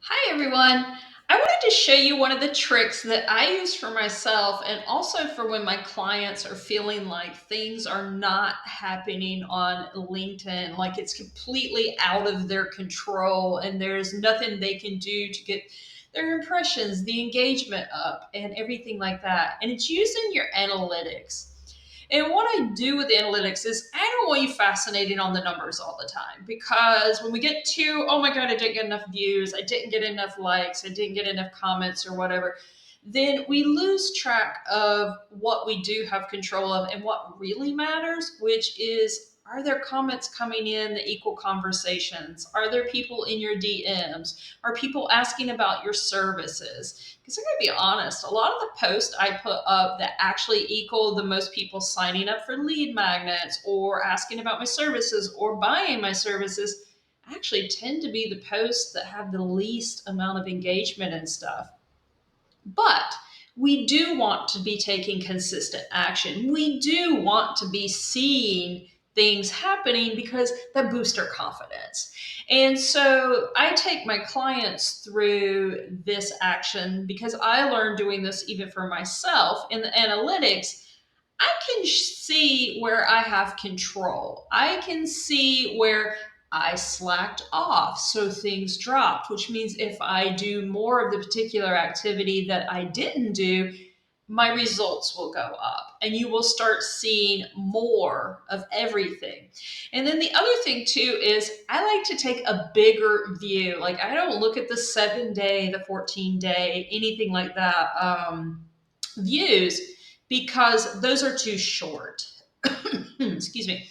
Hi, everyone. I wanted to show you one of the tricks that I use for myself and also for when my clients are feeling like things are not happening on LinkedIn, like it's completely out of their control and there's nothing they can do to get their impressions, the engagement up, and everything like that. And it's using your analytics. And what I do with analytics is I don't want you fascinating on the numbers all the time because when we get to, oh my God, I didn't get enough views, I didn't get enough likes, I didn't get enough comments or whatever, then we lose track of what we do have control of and what really matters, which is, are there comments coming in that equal conversations? Are there people in your DMs? Are people asking about your services? Because I'm going to be honest, a lot of the posts I put up that actually equal the most people signing up for lead magnets or asking about my services or buying my services actually tend to be the posts that have the least amount of engagement and stuff. But we do want to be taking consistent action. We do want to be seeing things happening because that boosts our confidence. And so I take my clients through this action because I learned doing this even for myself in the analytics. I can see where I have control. I can see where I slacked off, so things dropped, which means if I do more of the particular activity that I didn't do, my results will go up and you will start seeing more of everything. And then the other thing too is I like to take a bigger view. Like I don't look at the 7 day, the 14 day, anything like that views because those are too short. Excuse me.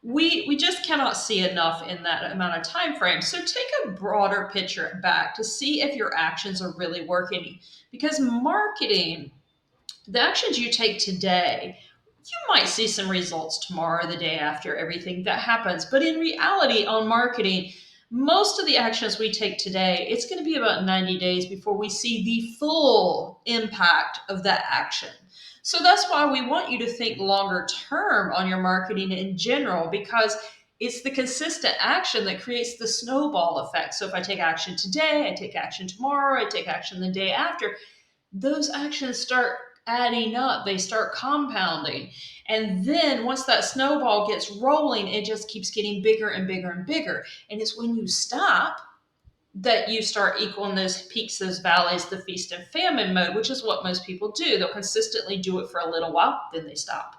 We just cannot see enough in that amount of time frame. So take a broader picture back to see if your actions are really working. Because marketing, the actions you take today, you might see some results tomorrow, the day after, everything that happens. But in reality, on marketing, most of the actions we take today, it's going to be about 90 days before we see the full impact of that action. So that's why we want you to think longer term on your marketing in general, because it's the consistent action that creates the snowball effect. So if I take action today, I take action tomorrow, I take action the day after, those actions start adding up, they start compounding. And then once that snowball gets rolling, it just keeps getting bigger and bigger and bigger. And it's when you stop that you start equaling those peaks, those valleys, the feast and famine mode, which is what most people do. They'll consistently do it for a little while, then they stop.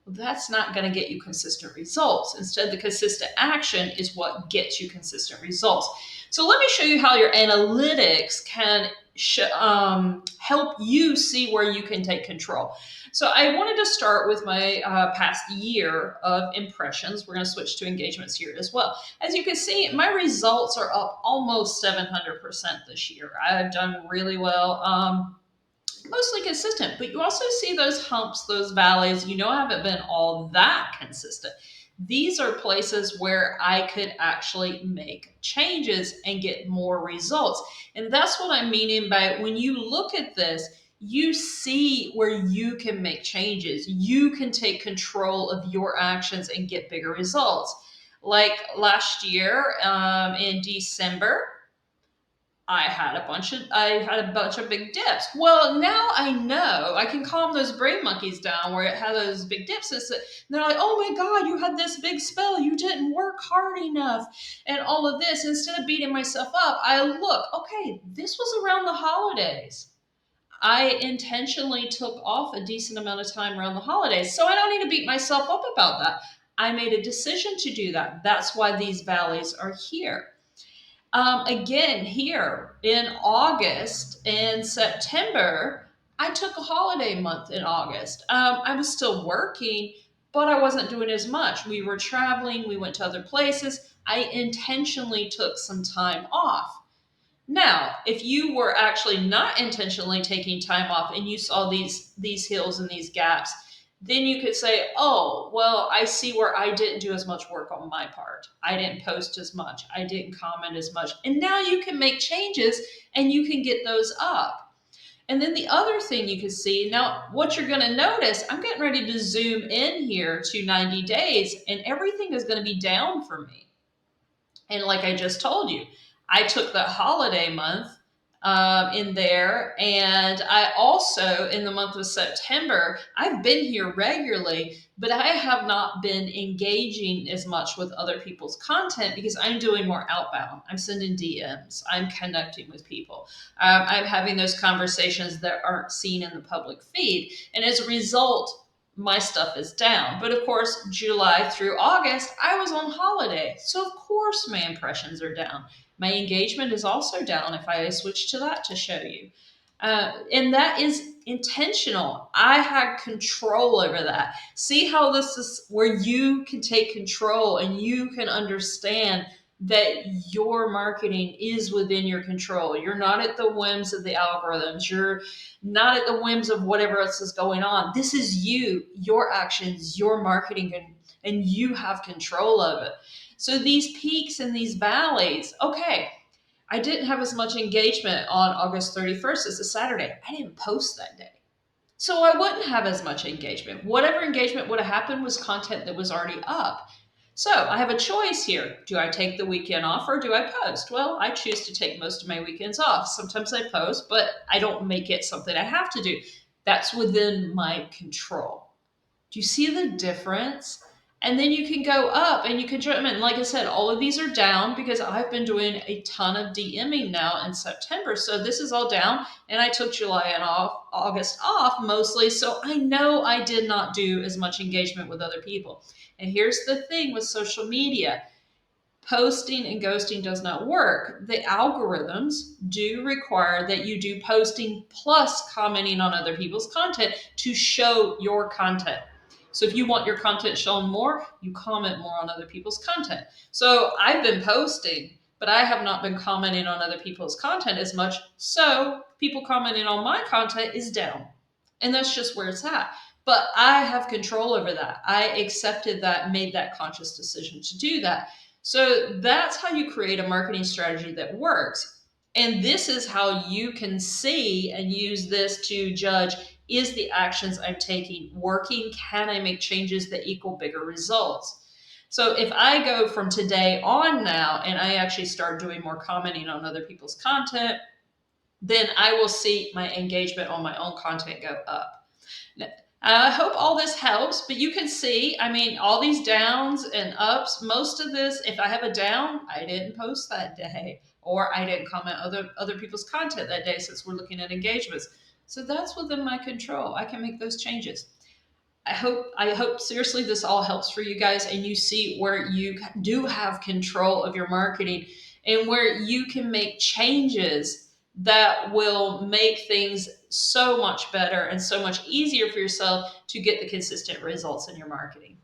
Well, that's not going to get you consistent results. Instead, the consistent action is what gets you consistent results. So let me show you how your analytics can help you see where you can take control. So I wanted to start with my past year of impressions. We're going to switch to engagements here as well. As you can see, my results are up almost 700% this year. I've done really well. Mostly consistent, but you also see those humps, those valleys, haven't been all that consistent. These are places where I could actually make changes and get more results. And that's what I'm meaning by when you look at this, you see where you can make changes. You can take control of your actions and get bigger results. Like last year in December, I had a bunch of big dips. Well, now I know I can calm those brain monkeys down where it had those big dips. And they're like, oh my God, you had this big spell. You didn't work hard enough. And all of this. Instead of beating myself up, I look, okay, this was around the holidays. I intentionally took off a decent amount of time around the holidays. So I don't need to beat myself up about that. I made a decision to do that. That's why these valleys are here. Again, here in August and September, I took a holiday month in August. I was still working, but I wasn't doing as much. We were traveling, we went to other places. I intentionally took some time off. Now, if you were actually not intentionally taking time off and you saw these hills and these gaps, then you could say, "Oh, well, I see where I didn't do as much work on my part. I didn't post as much. I didn't comment as much." And now you can make changes and you can get those up. And then the other thing you can see, now what you're going to notice, I'm getting ready to zoom in here to 90 days and everything is going to be down for me. And like I just told you, I took the holiday month in there. And I also, in the month of September, I've been here regularly, but I have not been engaging as much with other people's content because I'm doing more outbound. I'm sending DMs, I'm connecting with people, I'm having those conversations that aren't seen in the public feed. And as a result, my stuff is down. But of course, July through August, I was on holiday. So of course, my impressions are down. My engagement is also down if I switch to that to show you. And that is intentional. I had control over that. See how this is where you can take control and you can understand that your marketing is within your control. You're not at the whims of the algorithms. You're not at the whims of whatever else is going on. This is you, your actions, your marketing, and you have control of it. So these peaks and these valleys, okay, I didn't have as much engagement on August 31st as a Saturday. I didn't post that day. So I wouldn't have as much engagement. Whatever engagement would have happened was content that was already up. So I have a choice here. Do I take the weekend off or do I post? Well, I choose to take most of my weekends off. Sometimes I post, but I don't make it something I have to do. That's within my control. Do you see the difference? And then you can go up and you can jump in. Like I said, all of these are down because I've been doing a ton of DMing now in September. So this is all down. And I took July and August off mostly. So I know I did not do as much engagement with other people. And here's the thing with social media, posting and ghosting does not work. The algorithms do require that you do posting plus commenting on other people's content to show your content. So if you want your content shown more, you comment more on other people's content. So I've been posting, but I have not been commenting on other people's content as much. So people commenting on my content is down. And that's just where it's at. But I have control over that. I accepted that, made that conscious decision to do that. So that's how you create a marketing strategy that works. And this is how you can see and use this to judge, is the actions I'm taking working? Can I make changes that equal bigger results? So if I go from today on now and I actually start doing more commenting on other people's content, then I will see my engagement on my own content go up. I hope all this helps, but you can see, I mean, all these downs and ups, most of this, if I have a down, I didn't post that day, or I didn't comment other people's content that day, since we're looking at engagements. So that's within my control. I can make those changes. I hope seriously this all helps for you guys and you see where you do have control of your marketing and where you can make changes that will make things so much better and so much easier for yourself to get the consistent results in your marketing.